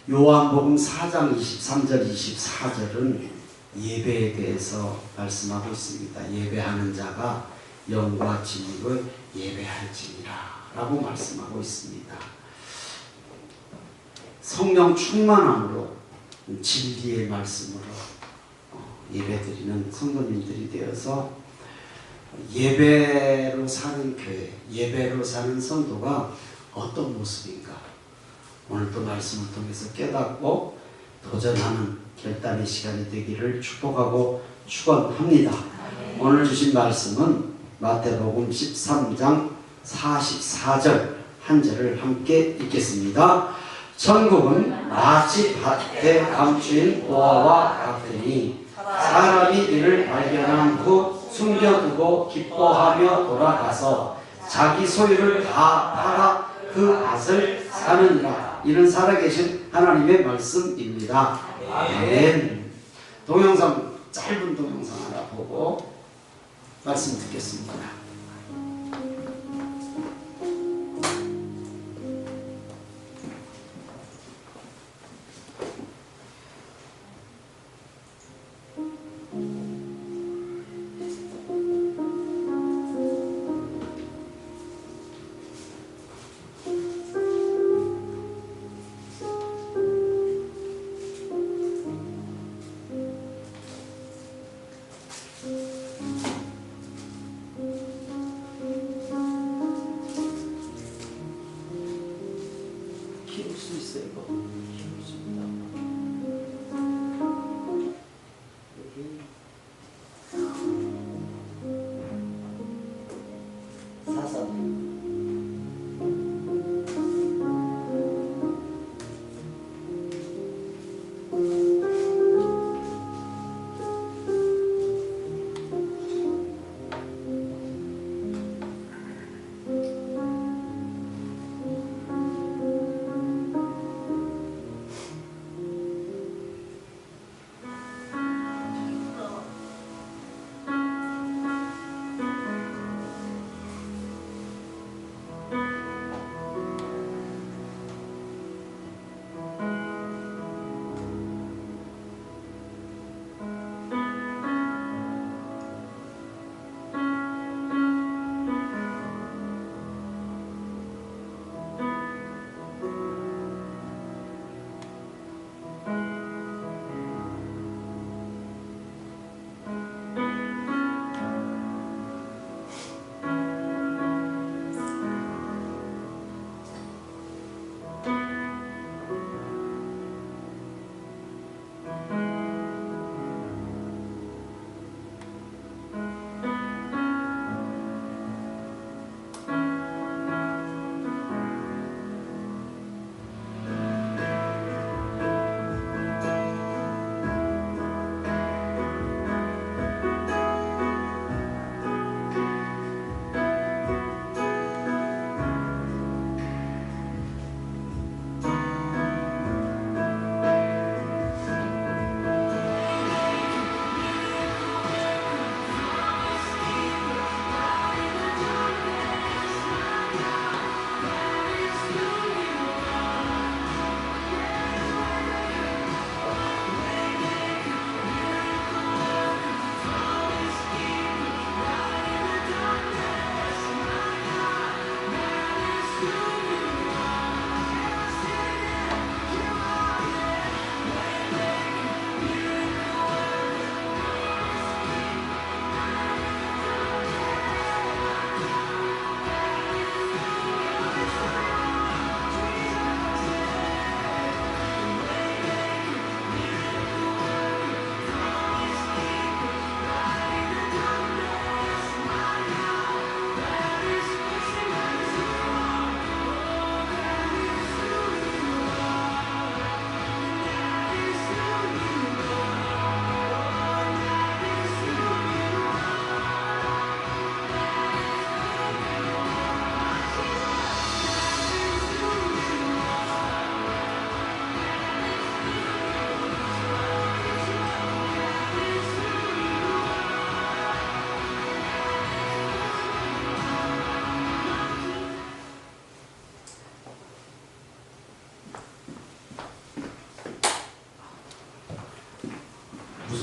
요한복음 4장 23절 24절은 예배에 대해서 말씀하고 있습니다. 예배하는 자가 영과 진리로 예배할지니라 라고 말씀하고 있습니다. 성령 충만함으로 진리의 말씀으로 예배드리는 성도님들이 되어서 예배로 사는 교회, 예배로 사는 성도가 어떤 모습인가, 오늘도 말씀을 통해서 깨닫고 도전하는 결단의 시간이 되기를 축복하고 축원합니다. 오늘 주신 말씀은 마태복음 13장 44절 한 절을 함께 읽겠습니다. 천국은 마치 밭에 감추인 보화와 같으니 사람이 이를 발견한 후 숨겨두고 기뻐하며 돌아가서 자기 소유를 다 팔아 그 밭을 사느니라. 이는 살아계신 하나님의 말씀입니다. 아멘. 동영상, 짧은 동영상 하나 보고 말씀 듣겠습니다. 키울 수 있어요, 이거. 키울 수 있다. 여기. 사선.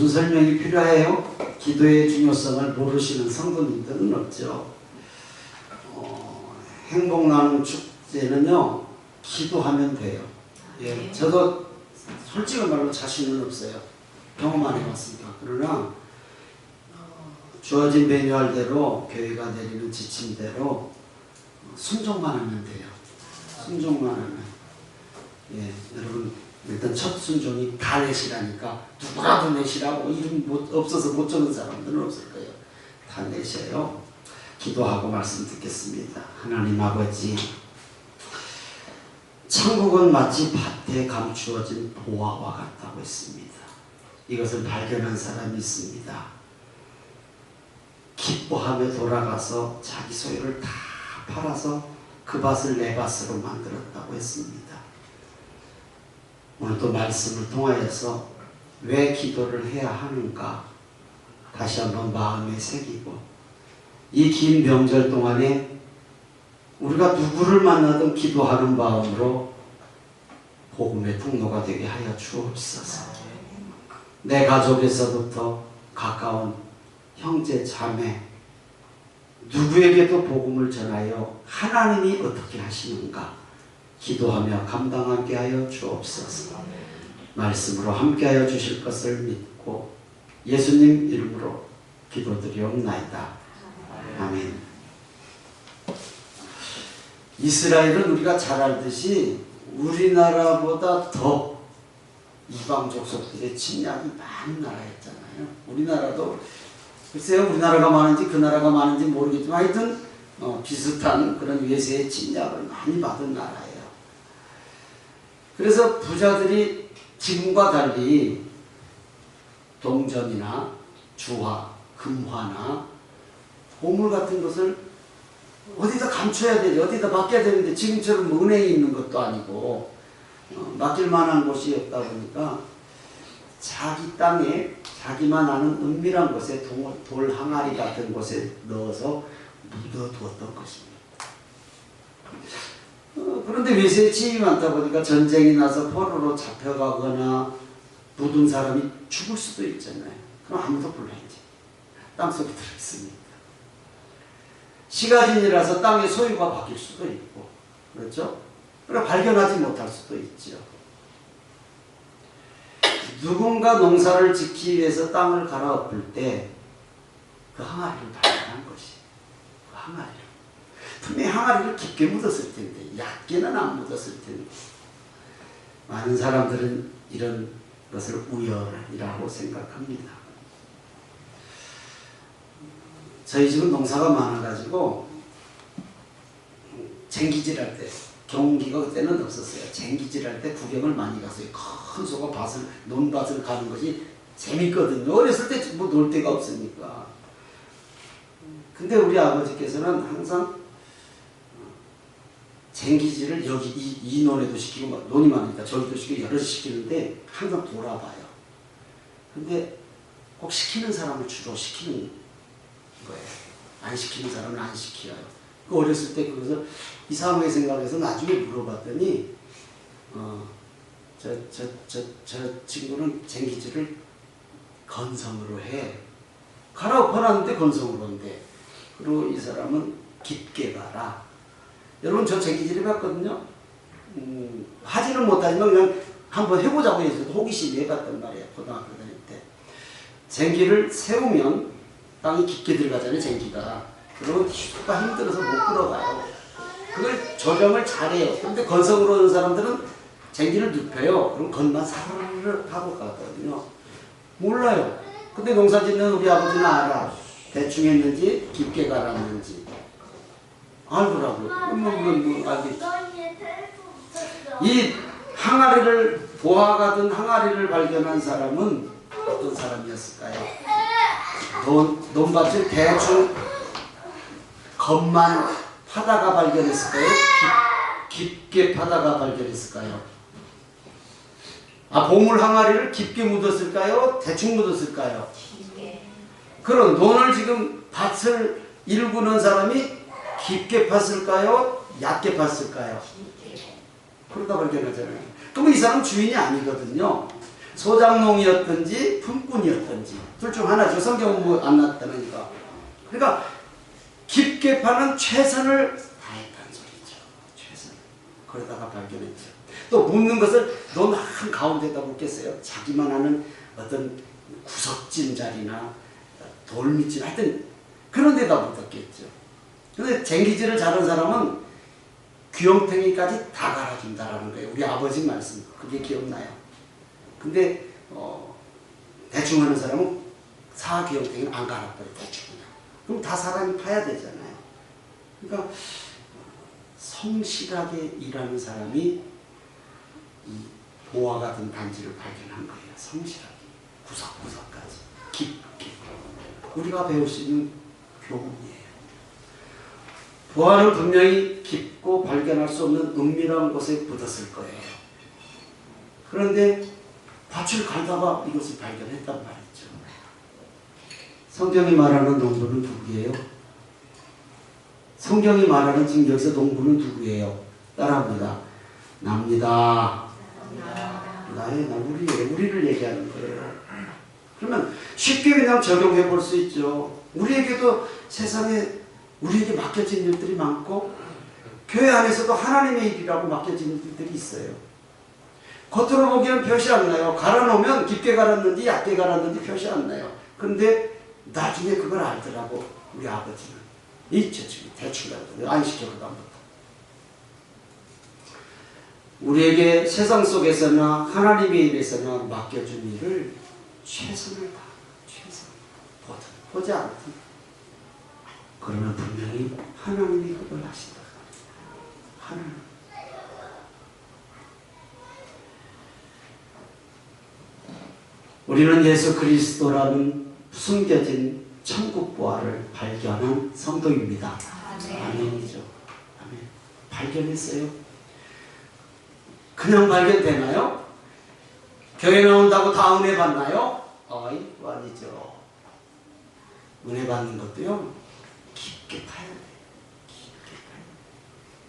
무슨 설명이 필요해요? 기도의 중요성을 모르시는 성도님들은 없죠. 행복 나눔 축제는요, 기도하면 돼요. 예, 저도 솔직히 말로 자신은 없어요. 경험 안 해봤으니까. 그러나 주어진 매뉴얼대로 교회가 내리는 지침대로 순종만 하면 돼요. 순종만 하면. 예, 여러분 일단 첫 순종이 다 내시라니까 누구라도 내시라고 이름 없어서 못 적은 사람들은 없을 거예요. 다 내셔요. 기도하고 말씀 듣겠습니다. 하나님 아버지, 천국은 마치 밭에 감추어진 보화와 같다고 했습니다. 이것을 발견한 사람이 있습니다. 기뻐하며 돌아가서 자기 소유를 다 팔아서 그 밭을 내 밭으로 만들었다고 했습니다. 오늘도 말씀을 통하여서 왜 기도를 해야 하는가 다시 한번 마음에 새기고, 이 긴 명절 동안에 우리가 누구를 만나든 기도하는 마음으로 복음의 통로가 되게 하여 주옵소서. 내 가족에서부터 가까운 형제 자매 누구에게도 복음을 전하여 하나님이 어떻게 하시는가 기도하며 감당하게 하여 주옵소서. 말씀으로 함께하여 주실 것을 믿고 예수님 이름으로 기도드리옵나이다. 아멘. 이스라엘은 우리가 잘 알듯이 우리나라보다 더 이방 족속들의 침략이 많은 나라였잖아요. 우리나라도 글쎄요, 우리나라가 많은지 그 나라가 많은지 모르겠지만 하여튼 비슷한 그런 외세의 침략을 많이 받은 나라예요. 그래서 부자들이 지금과 달리 동전이나 주화, 금화나 보물 같은 것을 어디다 감춰야 되지, 어디다 맡겨야 되는데 지금처럼 은행에 있는 것도 아니고 맡길 만한 곳이 없다 보니까 자기 땅에 자기만 아는 은밀한 곳에 돌 항아리 같은 곳에 넣어서 묻어두었던 것입니다. 그런데 외세의 침입이 많다 보니까 전쟁이 나서 포로로 잡혀가거나 묻은 사람이 죽을 수도 있잖아요. 그럼 아무도 몰라야지. 땅속에 들어있습니다. 시가진이라서 땅의 소유가 바뀔 수도 있고, 그렇죠? 그래 발견하지 못할 수도 있죠. 누군가 농사를 짓기 위해서 땅을 갈아엎을 때 그 항아리를 발견한 것이, 그 항아리를. 분명히 항아리를 깊게 묻었을 텐데, 얕게는 안 묻었을 텐데. 많은 사람들은 이런 것을 우연이라고 생각합니다. 저희 집은 농사가 많아가지고 쟁기질할 때, 경기가 그때는 없었어요. 쟁기질할 때 구경을 많이 갔어요. 큰 소가 밭을, 논밭을 가는 것이 재밌거든요. 어렸을 때 뭐 놀 데가 없으니까. 근데 우리 아버지께서는 항상 쟁기질을 여기 이 논에도 시키고, 논이 많으니까 저기도 시키고 여럿이 시키는데 항상 돌아봐요. 근데 꼭 시키는 사람을 주로 시키는 거예요. 안 시키는 사람은 안 시켜요. 그 어렸을 때 그것을 이상하게 생각해서 나중에 물어봤더니 저 친구는 쟁기질을 건성으로 해. 갈아엎어놨는데 건성으로 한대. 그리고 이 사람은 깊게 가라. 여러분 저 쟁기질 해봤거든요. 하지는 못하지만 그냥 한번 해보자고 해서 호기심이 해봤단 말이에요. 고등학교 다닐 때. 쟁기를 세우면 땅이 깊게 들어가잖아요. 쟁기가. 그러면 휴가 힘들어서 못 들어가요. 그걸 조정을 잘해요. 그런데 건성으로 오는 사람들은 쟁기를 눕혀요. 그럼 건만 사르르 하고 가거든요. 몰라요. 근데 농사 짓는 우리 아버지는 알아. 대충 했는지 깊게 갈았는지 알더라고요. 알겠지. 이 항아리를, 보화가 든 항아리를 발견한 사람은 어떤 사람이었을까요? 논밭을 대충 겉만 파다가 발견했을까요? 깊게 파다가 발견했을까요? 보물 항아리를 깊게 묻었을까요? 대충 묻었을까요? 그럼 논을 지금 밭을 일구는 사람이 깊게 팠을까요? 얕게 팠을까요? 그러다 발견하잖아요. 그러면 이 사람은 주인이 아니거든요. 소장농이었든지 품꾼이었든지 둘 중 하나죠. 성경은 뭐 안 나타나니까. 그러니까 깊게 파는 최선을 다했다는 소리죠. 최선. 그러다가 발견했죠. 또 묻는 것을 너무 한 가운데다 묻겠어요. 자기만 아는 어떤 구석진 자리나 돌밑집 하여튼 그런 데다 묻었겠죠. 근데 쟁기질을 잘한 사람은 귀염탱이까지 다 갈아준다라는 거예요. 우리 아버지 말씀. 그게 기억나요. 근데 대충 하는 사람은 사귀염탱이는 안 갈아버려. 대충 그냥. 그럼 다 사람이 파야 되잖아요. 그러니까 성실하게 일하는 사람이 이 보화 같은 단지를 발견한 거예요. 성실하게. 구석구석까지. 깊게. 우리가 배울 수 있는 교훈이에요. 보화는 분명히 깊고 발견할 수 없는 은밀한 곳에 묻었을 거예요. 그런데 밭을 갈다가 이것을 발견했단 말이죠. 성경이 말하는 농부는 누구예요? 성경이 말하는 지금 여기서 농부는 누구예요? 따라합니다. 납니다. 나의 나 우리를 얘기하는 거예요. 그러면 쉽게 그냥 적용해 볼 수 있죠. 우리에게도 세상에 우리에게 맡겨진 일들이 많고 교회 안에서도 하나님의 일이라고 맡겨진 일들이 있어요. 겉으로 보기에는 표시 안 나요. 갈아놓으면 깊게 갈았는지 얕게 갈았는지 표시 안 나요. 그런데 나중에 그걸 알더라고. 우리 아버지는. 있죠. 지금 대충 갈았는데 안 시켜도 안 붙어. 우리에게 세상 속에서나 하나님의 일에서나 맡겨준 일을 최선을 다 최선 보지 않든 그러면 분명히 하나님이 그걸 하신다. 하나님. 우리는 예수 그리스도라는 숨겨진 천국 보화를 발견한 성도입니다. 아멘이죠. 아멘. 발견했어요. 그냥 발견되나요? 교회 나온다고 다 은혜 받나요? 아니죠. 은혜 받는 것도요, 깊게 파야 돼요. 깊게 파야 돼요.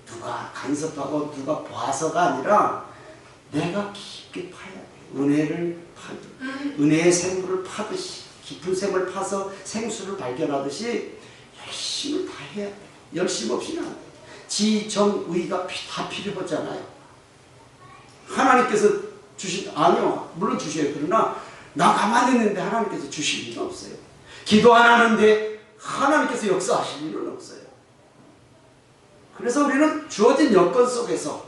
누가 간섭하고 누가 봐서가 아니라 내가 깊게 파야 돼요. 은혜의 생물을 파듯이, 깊은 샘을 파서 생수를 발견하듯이 열심히 다 해야 돼요. 열심 없이는 안 돼요. 지, 정, 의가 다 필요하잖아요. 하나님께서 아니요. 물론 주셔요. 그러나 나 가만히 있는데 하나님께서 주실 일은 없어요. 기도 안 하는데 하나님께서 역사하실 일은 없어요. 그래서 우리는 주어진 여건 속에서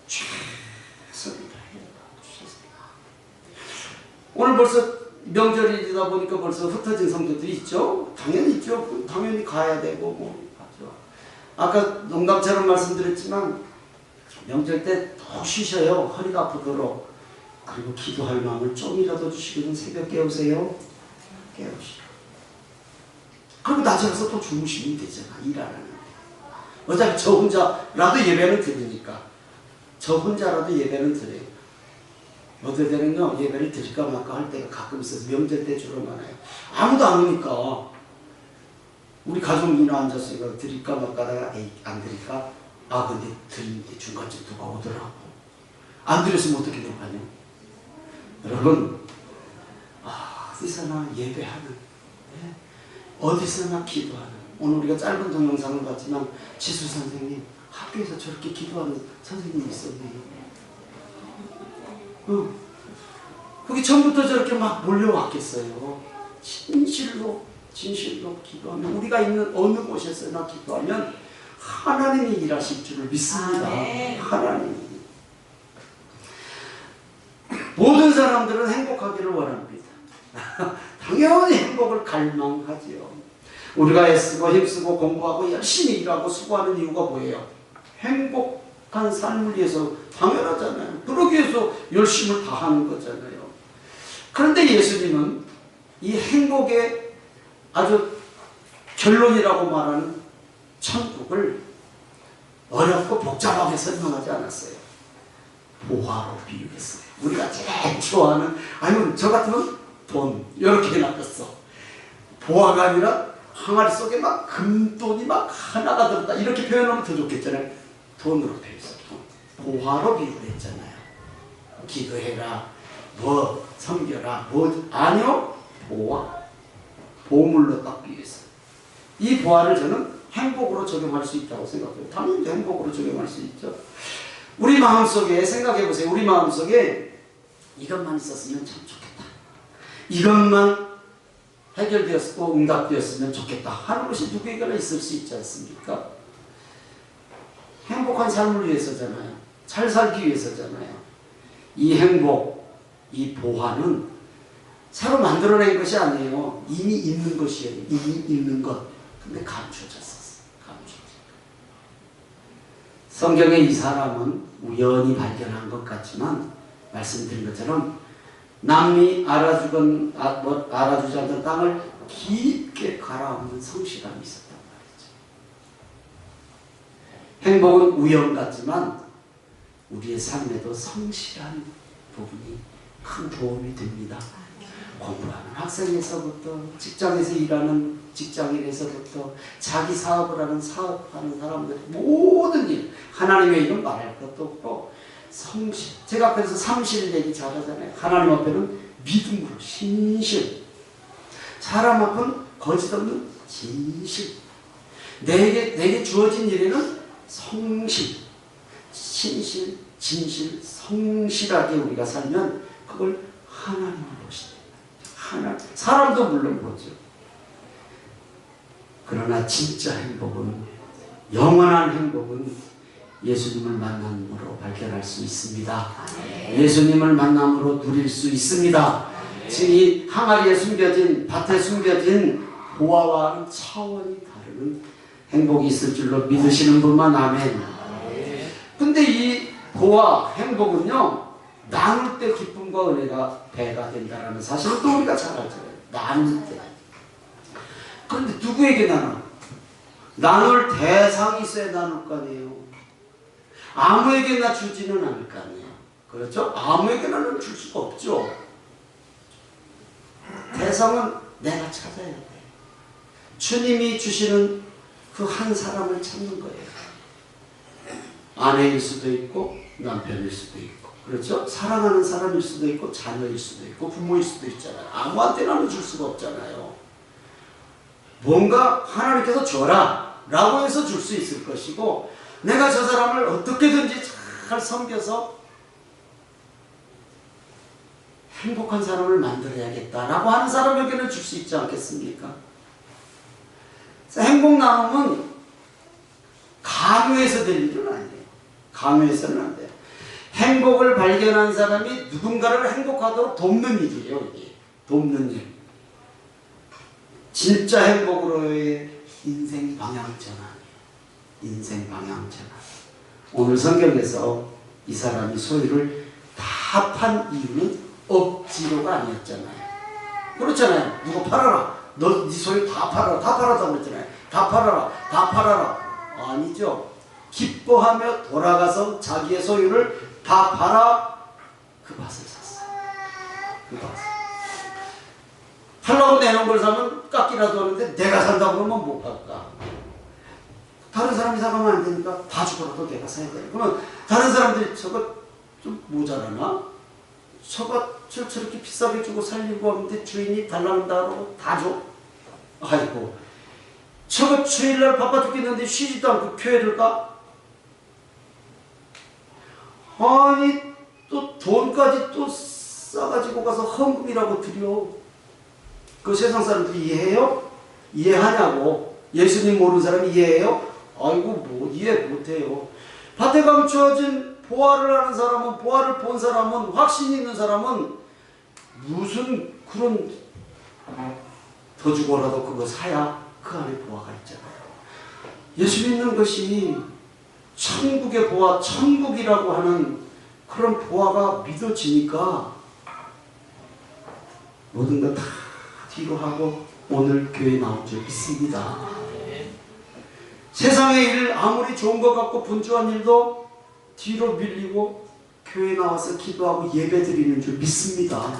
최선을 다해야 오늘 벌써 명절이다 보니까 벌써 흩어진 성도들이 있죠. 당연히 있죠. 당연히 가야 되고 뭐 하죠. 아까 농담처럼 말씀드렸지만 명절 때 더 쉬셔요. 허리가 아프도록. 그리고 기도할 마음을 좀이라도 주시고는 새벽 깨우세요. 깨우시고. 그리고 낮에 가서 또 주무시면 되잖아. 일 안 하는데. 어차피 저 혼자라도 예배는 드리니까. 저 혼자라도 예배는 드려요. 어떨 때는요, 예배를 드릴까 말까 할 때가 가끔 있어서 명절 때 주로 많아요. 아무도 안 오니까. 우리 가족이나 앉았으니까 드릴까 말까 하다가 안 드릴까? 근데 드리는데 중간쯤 누가 오더라고. 안 드렸으면 어떻게 될까요? 여러분, 어디서나 예배하는, 어디서나 기도하는. 오늘 우리가 짧은 동영상을 봤지만 지수 선생님, 학교에서 저렇게 기도하는 선생님이 있었네요. 거기 처음부터 저렇게 막 몰려왔겠어요. 진실로 기도하면, 우리가 있는 어느 곳에서나 기도하면 하나님이 일하실 줄을 믿습니다. 하나님. 모든 사람들은 행복하기를 원합니다. 당연히 행복을 갈망하지요. 우리가 애쓰고 힘쓰고 공부하고 열심히 일하고 수고하는 이유가 뭐예요? 행복한 삶을 위해서. 당연하잖아요. 그러기 위해서 열심을 다하는 거잖아요. 그런데 예수님은 이 행복의 아주 결론이라고 말하는 천국을 어렵고 복잡하게 설명하지 않았어요. 보화로 비유했어요. 우리가 제일 좋아하는, 저 같으면 돈 이렇게 해놨겠어. 보화가 아니라 항아리 속에 막 금돈이 막 하나가 들었다 이렇게 표현하면 더 좋겠잖아요. 돈으로 표현했어요. 보화로 비유를 했잖아요. 기도해라, 뭐 섬겨라, 뭐 아니요, 보화, 보물로 닦기 위해서. 이 보화를 저는 행복으로 적용할 수 있다고 생각해요. 당연히 행복으로 적용할 수 있죠. 우리 마음속에 생각해 보세요. 우리 마음속에 이것만 있었으면 참 좋겠다. 이것만 해결되었고 응답되었으면 좋겠다 하는 것이 누구에게나 있을 수 있지 않습니까? 행복한 삶을 위해서잖아요. 잘 살기 위해서잖아요. 이 행복, 이 보화는 새로 만들어낸 것이 아니에요. 이미 있는 것이에요. 이미 있는 것. 근데 감춰졌었어요. 감춰졌어요. 성경에 이 사람은 우연히 발견한 것 같지만 말씀드린 것처럼 남이 알아주지 않던 땅을 깊게 갈아엎는 성실함이 있었단 말이죠. 행복은 우연 같지만 우리의 삶에도 성실한 부분이 큰 도움이 됩니다. 공부하는 학생에서부터 직장에서 일하는 직장인에서부터 자기 사업을 하는 사업하는 사람들 모든 일 하나님의 일은 말할 것도 없고 성실. 제가 그래서 삼실 얘기 잘하잖아요. 하나님 앞에는 믿음으로 신실, 사람 앞은 거짓 없는 진실, 내게 주어진 일에는 성실, 신실, 진실, 성실하게 우리가 살면 그걸 하나님을 보시다. 사람도 물론 보죠. 그러나 진짜 행복은, 영원한 행복은 예수님을 만남으로 발견할 수 있습니다. 예수님을 만남으로 누릴 수 있습니다. 지금 이 항아리에 숨겨진, 밭에 숨겨진 보화와는 차원이 다른 행복이 있을 줄로 믿으시는 분만 아멘. 근데 이 보화, 행복은요, 나눌 때 기쁨과 은혜가 배가 된다는 사실을 또 우리가 잘 알잖아요. 나눌 때. 그런데 누구에게 나눠? 나눌 대상이 있어야 나눌 거 아니에요. 아무에게나 주지는 않을 거 아니에요. 그렇죠? 아무에게나는 줄 수가 없죠. 대상은 내가 찾아야 돼. 주님이 주시는 그 한 사람을 찾는 거예요. 아내일 수도 있고 남편일 수도 있고, 그렇죠? 사랑하는 사람일 수도 있고 자녀일 수도 있고 부모일 수도 있잖아요. 아무한테나 줄 수가 없잖아요. 뭔가 하나님께서 줘라 라고 해서 줄 수 있을 것이고, 내가 저 사람을 어떻게든지 잘 섬겨서 행복한 사람을 만들어야겠다라고 하는 사람에게는 줄 수 있지 않겠습니까? 행복 나눔은 강요해서 될 일은 아니에요. 강요해서는 안 돼요. 행복을 발견한 사람이 누군가를 행복하도록 돕는 일이에요. 이게 돕는 일. 진짜 행복으로의 인생 방향전환. 인생 방향전환. 오늘 성경에서 이 사람이 소유를 다 판 이유는 억지로가 아니었잖아요. 그렇잖아요. 누가 팔아라. 너 네 소유 다 팔아라. 다 팔았다고 그랬잖아요. 다 팔아라. 다 팔아라. 아니죠. 기뻐하며 돌아가서 자기의 소유를 다 팔아 그 밭을 샀어요. 그 밭을. 팔라고 내놓은 걸 사면 깎기라도 하는데 내가 산다고 그러면 못 깎아. 다른 사람이 사가면 안 되니까 다 주고라도 내가 사야 돼. 그러면 다른 사람들이 저거 좀 모자라나? 저거 저렇게 비싸게 주고 살리고 하는데 주인이 달라는다 그러고 다 줘? 아이고, 저거 주일날 바빠 죽겠는데 쉬지도 않고 교회를 가? 아니 또 돈까지 또 싸가지고 가서 헌금이라고 드려. 그 세상 사람들이 이해해요? 이해하냐고. 예수님 모르는 사람이 이해해요? 아이고 뭐 이해 못해요. 밭에 감추어진 보화를 아는 사람은, 보화를 본 사람은, 확신이 있는 사람은 무슨 그런 더 주고라도 그거 사야 그 안에 보화가 있잖아요. 예수 믿는 것이 천국의 보화, 천국이라고 하는 그런 보화가 믿어지니까 모든 거 다 뒤로 하고 오늘 교회 나온 줄 믿습니다. 세상의 일 아무리 좋은 것 같고 분주한 일도 뒤로 밀리고 교회 나와서 기도하고 예배 드리는 줄 믿습니다.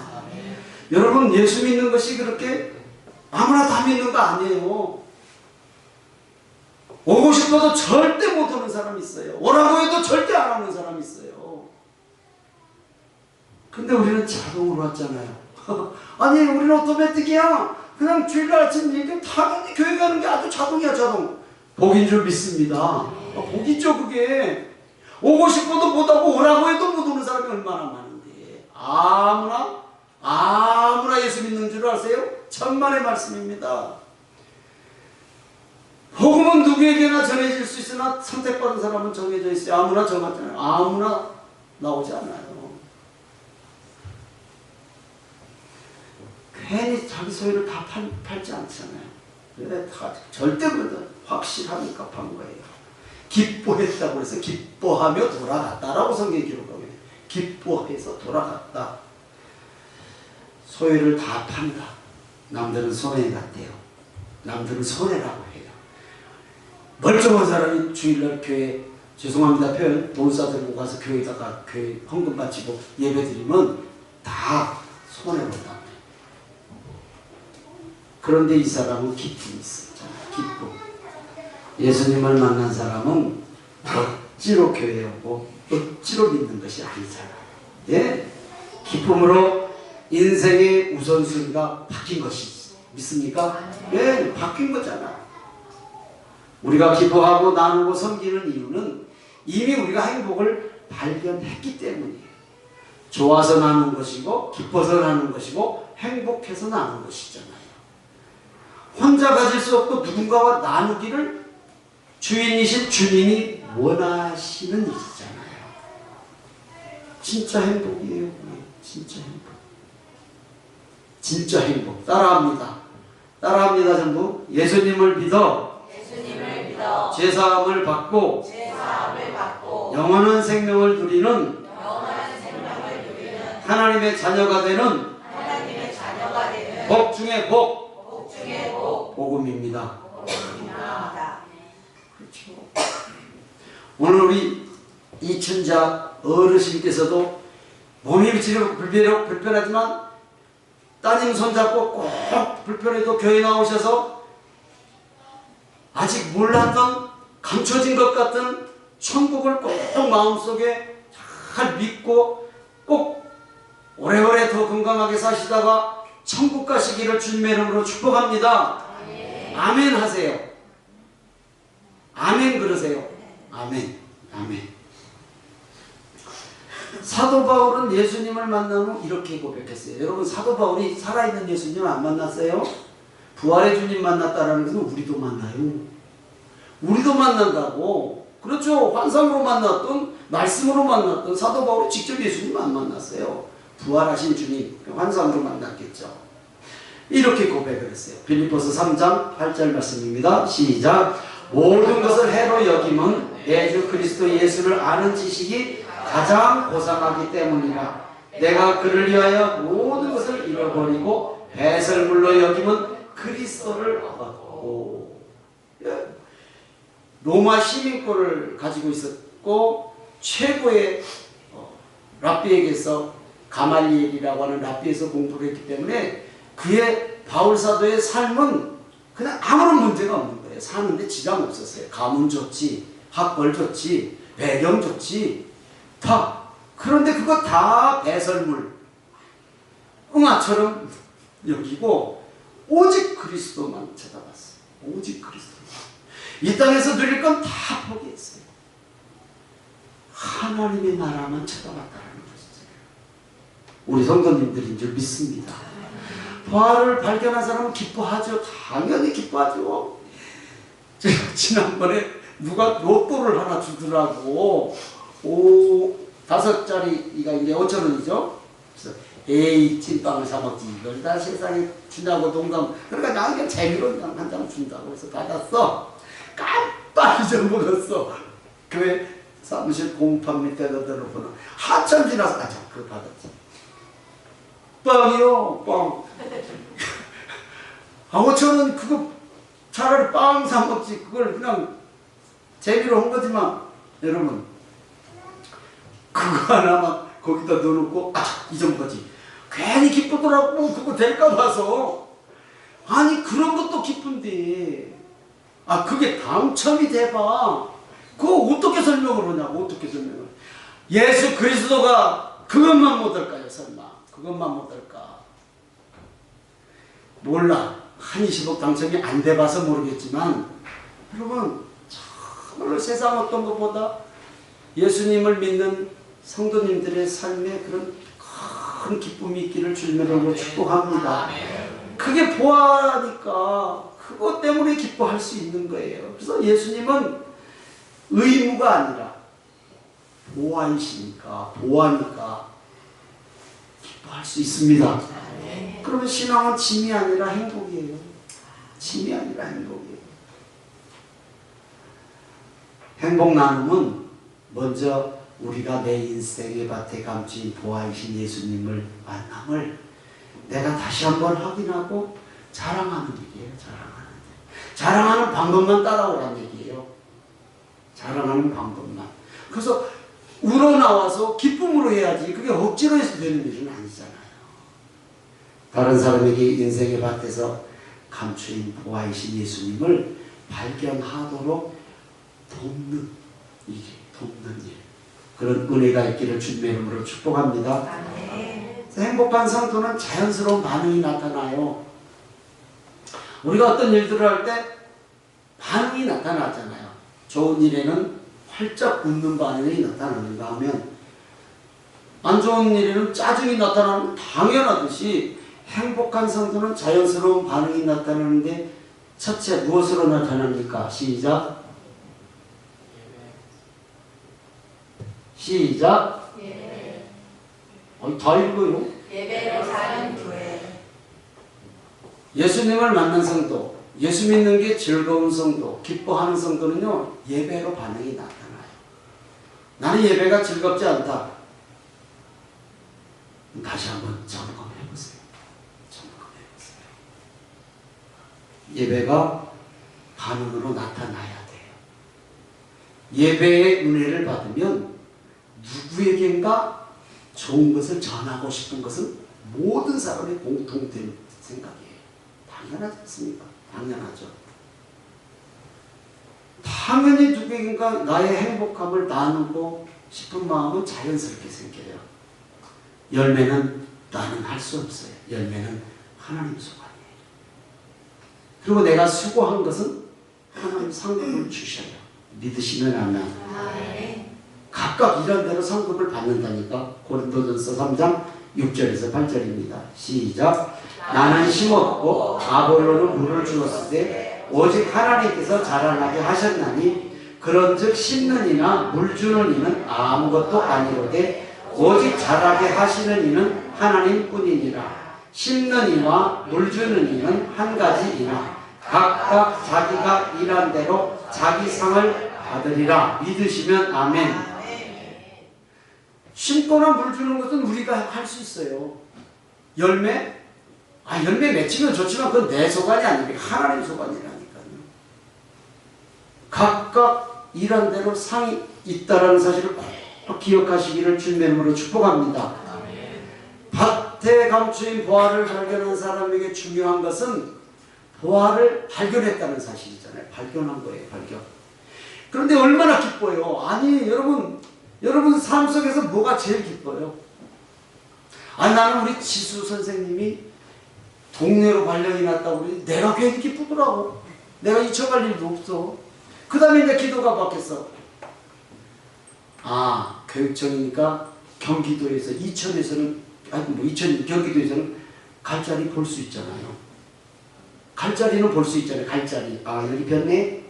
여러분, 예수 믿는 것이 그렇게 아무나 다 믿는 거 아니에요. 오고 싶어도 절대 못 오는 사람이 있어요. 오라고 해도 절대 안 오는 사람이 있어요. 근데 우리는 자동으로 왔잖아요. 아니 우리는 오토매틱이야. 그냥 주일날 아침 일찍 당연히 교회 가는 게 아주 자동이야, 자동. 복인 줄 믿습니다. 복이죠 그게. 오고 싶어도 못하고 오라고 해도 못 오는 사람이 얼마나 많은데. 아무나 예수 믿는 줄 아세요? 천만의 말씀입니다. 복음은 누구에게나 전해질 수 있으나 선택받은 사람은 정해져 있어요. 아무나 정하잖아요. 아무나 나오지 않아요. 괜히 자기 소유를 다 팔지 않잖아요. 네, 다 절대 확실하니까 판 거예요. 기뻐했다고 해서 기뻐하며 돌아갔다라고 성경이 기록하고 있어요. 기뻐해서 돌아갔다. 소유를 다 판다. 남들은 손해 같대요. 남들은 손해라고 해요. 멀쩡한 사람이 주일날 교회, 죄송합니다 표현, 돈 싸들고 가서 교회에다가 교회 헌금 바치고 예배 드리면 다 손해보다. 그런데 이 사람은 기쁨이 있었잖아요. 기쁨. 예수님을 만난 사람은 억지로 교회에 오고 억지로 믿는 것이 아니잖아요. 예? 기쁨으로 인생의 우선순위가 바뀐 것이 믿습니까? 예, 바뀐 거잖아. 우리가 기뻐하고 나누고 섬기는 이유는 이미 우리가 행복을 발견했기 때문이에요. 좋아서 나누는 것이고 기뻐서 나누는 것이고 행복해서 나누는 것이잖아요. 혼자 가질 수 없고 누군가와 나누기를 주인이신 주님이 원하시는 일이잖아요. 진짜 행복이에요. 진짜 행복. 진짜 행복. 따라합니다. 따라합니다. 전부. 예수님을 믿어. 제사함을 받고 영원한 생명을 누리는 하나님의 자녀가 되는 복 중에 복. 복음입니다. 그렇죠. 오늘 우리 이춘자 어르신께서도 몸이 불편하지만 따님 손잡고 꼭 불편해도 교회 나오셔서 아직 몰랐던 감춰진 것 같은 천국을 꼭 마음속에 잘 믿고 꼭 오래오래 더 건강하게 사시다가 천국 가시기를 주님의 이름으로 축복합니다. 아멘 하세요. 아멘 그러세요. 아멘. 아멘. 사도 바울은 예수님을 만난 후 이렇게 고백했어요. 여러분, 사도 바울이 살아있는 예수님 안 만났어요? 부활의 주님 만났다라는 것은 우리도 만나요. 우리도 만난다고. 그렇죠. 환상으로 만났던, 말씀으로 만났던 사도 바울이 직접 예수님 안 만났어요. 부활하신 주님, 환상으로 만났겠죠. 이렇게 고백을 했어요. 빌립보서 3장 8절 말씀입니다. 시작. 모든 것을 해로 여김은 예수 그리스도 예수를 아는 지식이 가장 고상하기 때문이라. 내가 그를 위하여 모든 것을 잃어버리고 배설물로 여김은 그리스도를 얻고. 로마 시민권을 가지고 있었고 최고의 랍비에게서 가말리엘이라고 하는 랍비에서 공부를 했기 때문에 그의 바울 사도의 삶은 그냥 아무런 문제가 없는 거예요. 사는데 지장 없었어요. 가문 좋지, 학벌 좋지, 배경 좋지, 다. 그런데 그거 다 배설물, 응아처럼 여기고 오직 그리스도만 쳐다봤어요. 오직 그리스도. 이 땅에서 누릴 건 다 포기했어요. 하나님의 나라만 쳐다봤다는 것이죠. 우리 성도님들인 줄 믿습니다. 부활을 발견한 사람은 기뻐하죠. 당연히 기뻐하죠. 제가 지난번에 누가 로또를 하나 주더라고. 5짜리가 이게 5,000원이죠. 그래서 에이 찐빵을 사 먹지 이걸 다 세상에 주냐고 농담. 그러니까 나한테 재미로 그냥 한 장 준다고 해서 받았어. 깜빡 잊어먹었어. 교회 사무실 공판 밑에 넣어놓고는 한참 지나서 그거 받았지. 빵이요, 빵. 5,000원 그거 차라리 빵 사 먹지. 그걸 그냥 재미로 한 거지만 여러분 그거 하나만 거기다 넣어놓고 잊어먹었지. 괜히 기쁘더라고. 그거 될까 봐서. 아니 그런 것도 기쁜데 그게 당첨이 돼봐. 그거 어떻게 설명을 하냐고. 어떻게 설명을. 예수 그리스도가 그것만 못할까요? 설마 그것만 못할까? 몰라. 한 20억 당첨이 안 돼봐서 모르겠지만 여러분 정말로 세상 어떤 것보다 예수님을 믿는 성도님들의 삶에 그런 큰 기쁨이 있기를 주님으로 축복합니다. 그게 보아하니까 그것 때문에 기뻐할 수 있는 거예요. 그래서 예수님은 의무가 아니라 보아이시니까, 보아니까 기뻐할 수 있습니다. 그러면 신앙은 짐이 아니라 행복이에요. 짐이 아니라 행복이에요. 행복 나눔은 먼저 우리가 내 인생의 밭에 감추인 보아이신 예수님을 만남을 내가 다시 한번 확인하고 자랑하는 얘기예요. 자랑하는 방법만 따라오라는 얘기예요. 자랑하는 방법만. 그래서 우러나와서 기쁨으로 해야지 그게 억지로 해서 되는 일은 아니잖아요. 다른 사람에게 인생의 밭에서 감추인 보아이신 예수님을 발견하도록 돕는 이게 돕는 일. 그런 은혜가 있기를 주님의 이름으로 축복합니다. 행복한 성도는 자연스러운 반응이 나타나요. 우리가 어떤 일들을 할 때 반응이 나타나잖아요. 좋은 일에는 활짝 웃는 반응이 나타나는가 하면 안 좋은 일에는 짜증이 나타나는 당연하듯이 행복한 성도는 자연스러운 반응이 나타나는데 첫째 무엇으로 나타납니까? 시작. 시작. 예배. 다 읽어요. 예배로 사는 교회. 예수님을 만난 성도, 예수 믿는 게 즐거운 성도, 기뻐하는 성도는요 예배로 반응이 나타나요. 나는 예배가 즐겁지 않다. 다시 한번 점검해보세요. 예배가 반응으로 나타나야 돼요. 예배의 은혜를 받으면 누구에겐가 좋은 것을 전하고 싶은 것은 모든 사람의 공통된 생각이에요. 당연하지 않습니까? 당연하죠. 당연히 누구에겐가 나의 행복함을 나누고 싶은 마음은 자연스럽게 생겨요. 열매는 나는 할 수 없어요. 열매는 하나님 소관이에요. 그리고 내가 수고한 것은 하나님 상급을 주셔요. 믿으시면 아멘. 각각 일한 대로 상급을 받는다니까. 고린도전서 3장 6절에서 8절입니다. 시작. 나는 심었고 아볼로는 물을 주었을 때 오직 하나님께서 자라나게 하셨나니 그런즉 심는 이나 물 주는 이는 아무것도 아니로되 오직 자라게 하시는 이는 하나님뿐이니라. 심는 이와 물 주는 이는 한 가지이나 각각 자기가 일한 대로 자기 상을 받으리라. 믿으시면 아멘. 심거나 물 주는 것은 우리가 할 수 있어요. 열매? 열매 맺히면 좋지만 그건 내 소관이 아니고 하나님 소관이라니까요. 각각 일한 대로 상이 있다라는 사실을 꼭 기억하시기를 주님의 이름으로 축복합니다. 밭에 감추인 보화를 발견한 사람에게 중요한 것은 보화를 발견했다는 사실이잖아요. 발견한 거예요. 발견. 그런데 얼마나 기뻐요. 아니 여러분 삶 속에서 뭐가 제일 기뻐요? 나는 우리 지수 선생님이 동네로 발령이 났다고 그러니 내가 괜히 기쁘더라고. 내가 잊혀갈 일도 없어. 그 다음에 이제 기도가 바뀌었어. 교육청이니까 경기도에서 이천에서는 경기도에서는 갈자리 볼 수 있잖아요. 갈자리는 볼 수 있잖아요. 갈자리. 여기 변네.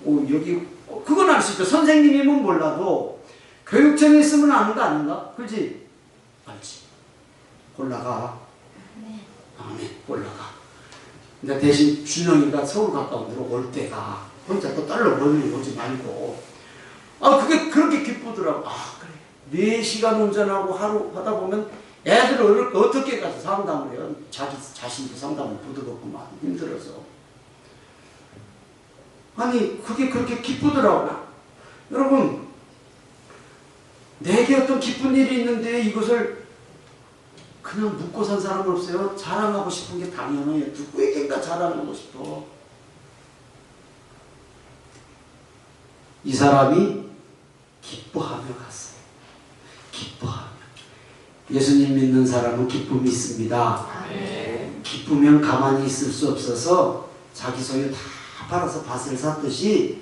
여기 그건 알 수 있죠. 선생님이면 몰라도 교육청에 있으면 아는 거 아닌가? 그렇지? 알지. 올라가. 네. 올라가. 근데 대신 준영이가 서울 가까운 데로 올 때가 혼자 또 딸로 멀리 오지 말고 그게 그렇게 기쁘더라고. 그래. 4시간 운전하고 하루 하다 보면 애들을 어떻게 가서 상담을 해요? 자기 자신도 상담을 부드럽구만. 힘들어서. 그게 그렇게 기쁘더라고. 여러분, 내게 어떤 기쁜 일이 있는데 이것을 그냥 묻고 산 사람은 없어요. 자랑하고 싶은 게 당연해요. 누구에겐가 자랑하고 싶어. 이 사람이 기뻐하며 갔어요. 기뻐하며. 예수님 믿는 사람은 기쁨이 있습니다. 기쁘면 가만히 있을 수 없어서 자기 소유 다 팔아서 밭을 샀듯이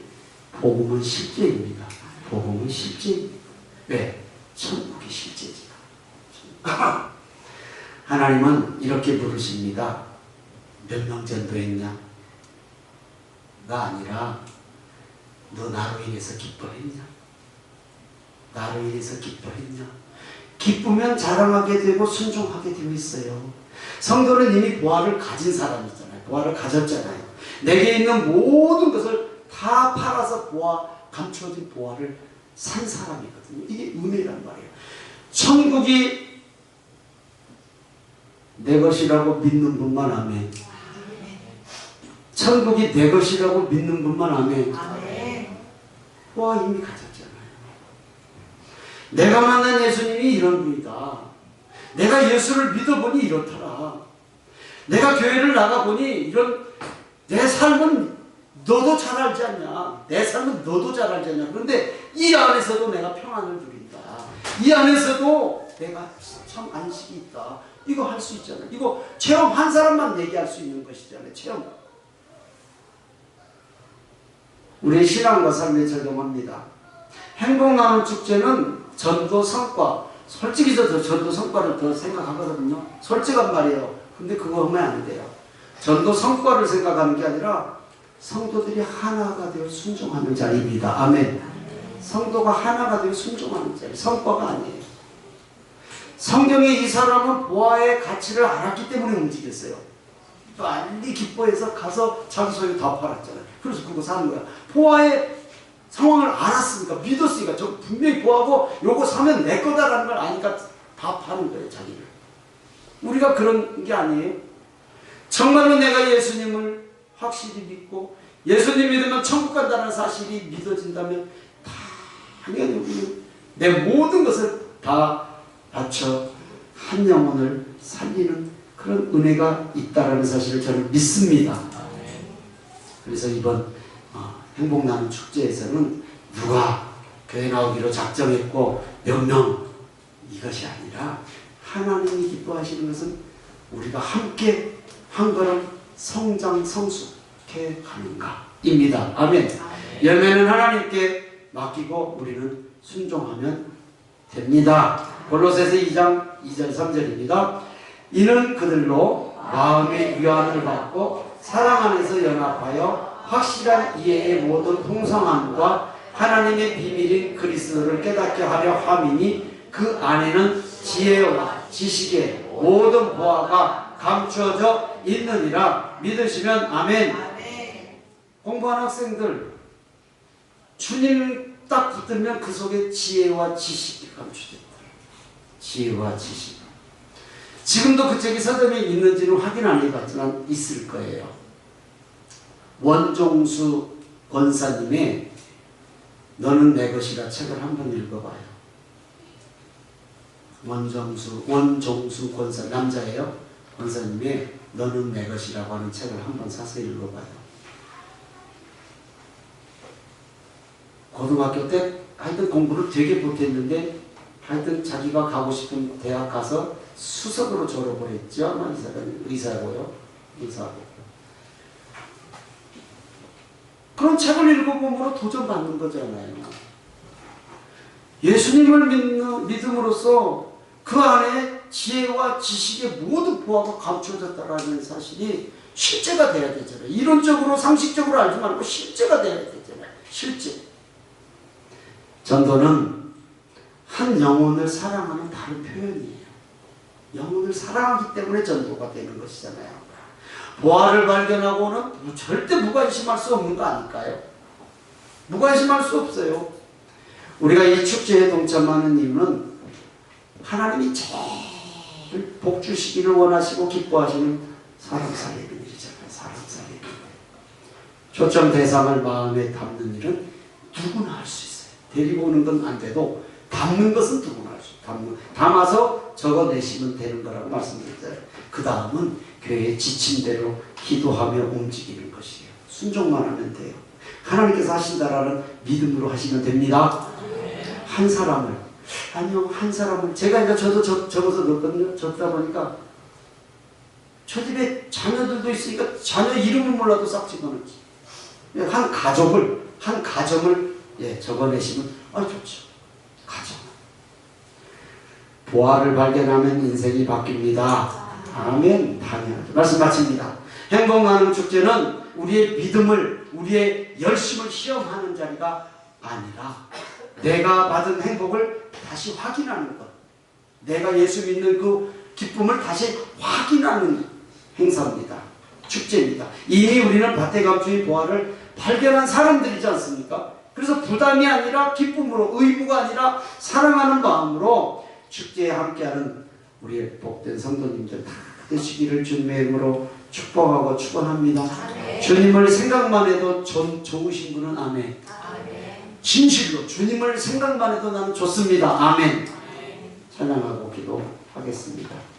복음은 실제입니다. 복음은 실제입니다. 왜? 천국이 실제지. 하나님은 이렇게 부르십니다. 몇 명 전도했냐? 가 아니라 너 나로 인해서 기뻐했냐? 나로 인해서 기뻐했냐? 기쁘면 자랑하게 되고 순종하게 되어 있어요. 성도는 이미 보화를 가진 사람이잖아요. 보화를 가졌잖아요. 내게 있는 모든 것을 다 팔아서 감추어진 보화를 산 사람이거든요. 이게 은혜란 말이에요. 천국이 내 것이라고 믿는 분만 아멘. 천국이 내 것이라고 믿는 분만 아멘. 보화 이미 가졌잖아요. 내가 만난 예수님이 이런 분이다. 내가 예수를 믿어보니 이렇더라. 내가 교회를 나가보니 이런, 내 삶은 너도 잘 알지 않냐. 내 삶은 너도 잘 알지 않냐. 그런데 이 안에서도 내가 평안을 누린다. 이 안에서도 내가 참 안식이 있다. 이거 할 수 있잖아요. 이거 체험한 사람만 얘기할 수 있는 것이잖아요. 체험. 우리의 신앙과 삶에 적용합니다. 행복 나눔 축제는 전도 성과, 솔직히 저 전도 성과를 더 생각하거든요. 솔직한 말이에요. 근데 그거 하면 안 돼요. 전도 성과를 생각하는 게 아니라 성도들이 하나가 되어 순종하는 자리입니다. 아멘. 성도가 하나가 되어 순종하는 자리, 성과가 아니에요. 성경에 이 사람은 보화의 가치를 알았기 때문에 움직였어요. 빨리 기뻐해서 가서 자기 소유 다 팔았잖아요. 그래서 그거 사는 거야. 보화의 상황을 알았으니까, 믿었으니까, 저 분명히 보화고 요거 사면 내 거다라는 걸 아니까 다 파는 거예요, 자기를. 우리가 그런 게 아니에요. 정말로 내가 예수님을 확실히 믿고 예수님 믿으면 천국 간다는 사실이 믿어진다면 당연히 우리는 내 모든 것을 다 바쳐 한 영혼을 살리는 그런 은혜가 있다라는 사실을 저는 믿습니다. 그래서 이번 행복 나눔 축제에서는 누가 교회 나오기로 작정했고 몇 명, 이것이 아니라 하나님이 기뻐하시는 것은 우리가 함께 한 걸음 성장 성숙해 가는가입니다. 아멘. 열매는 하나님께 맡기고 우리는 순종하면 됩니다. 골로새서 2장 2절 3절입니다. 이는 그들로 마음의 유한을 받고 사랑 안에서 연합하여 확실한 이해의 모든 풍성함과 하나님의 비밀인 그리스도를 깨닫게 하려 함이니 그 안에는 지혜와 지식의 모든 보화가 감추어져 있느니라. 믿으시면 아멘. 공부하는 학생들, 주님 딱 붙들면 그 속에 지혜와 지식이 감추어져 있다. 지혜와 지식. 지금도 그 책이 서점에 있는지는 확인 안 해봤지만 있을 거예요. 원종수 권사님의 너는 내 것이라 책을 한번 읽어봐요. 원종수 권사, 남자예요. 권사님의 너는 내 것이라고 하는 책을 한번 사서 읽어봐요. 고등학교 때 하여튼 공부를 되게 못했는데 하여튼 자기가 가고 싶은 대학 가서 수석으로 졸업을 했죠. 아마 이 사람이 의사고요. 그런 책을 읽어봄으로 도전받는 거잖아요. 예수님을 믿음으로써 그 안에 지혜와 지식의 모든 보화가 감춰졌다는 사실이 실제가 돼야 되잖아요. 이론적으로 상식적으로 알지 말고 실제가 돼야 되잖아요. 실제. 전도는 한 영혼을 사랑하는 다른 표현이에요. 영혼을 사랑하기 때문에 전도가 되는 것이잖아요. 보화를 발견하고는 절대 무관심할 수 없는 거 아닐까요? 무관심할 수 없어요. 우리가 이 축제에 동참하는 이유는 하나님이 제일 복 주시기를 원하시고 기뻐하시는 사람 살리는 일이잖아요. 사람 살리는 일. 초점 대상을 마음에 담는 일은 누구나 할 수 있어요. 데리고 오는 건 안 돼도 담는 것은 누구나 할 수 있어요. 담아서 적어내시면 되는 거라고 말씀드렸잖아요. 그 다음은 교회의 지침대로 기도하며 움직이는 것이에요. 순종만 하면 돼요. 하나님께서 하신다라는 믿음으로 하시면 됩니다. 한 사람을 자녀 한 사람을 제가 이제 저도 적어서 넣었거든요. 적다 보니까 저 집에 자녀들도 있으니까 자녀 이름을 몰라도 싹 집어넣지. 한 가정을 예, 적어내시면 좋죠. 가정. 보화를 발견하면 인생이 바뀝니다. 아멘. 당연하죠. 말씀 마칩니다. 행복 나눔 축제는 우리의 믿음을, 우리의 열심을 시험하는 자리가 아니라 내가 받은 행복을 다시 확인하는 것. 내가 예수 믿는 그 기쁨을 다시 확인하는 행사입니다. 축제입니다. 이미 우리는 밭대감주의 보화를 발견한 사람들이지 않습니까? 그래서 부담이 아니라 기쁨으로, 의무가 아니라 사랑하는 마음으로 축제에 함께하는 우리의 복된 성도님들 다 되시기를 주님의 이름으로 축복하고 축원합니다. 아멘. 주님을 생각만 해도 좋으신 분은 아멘. 아멘. 진실로 주님을 생각만 해도 나는 좋습니다. 아멘. 찬양하고 기도하겠습니다.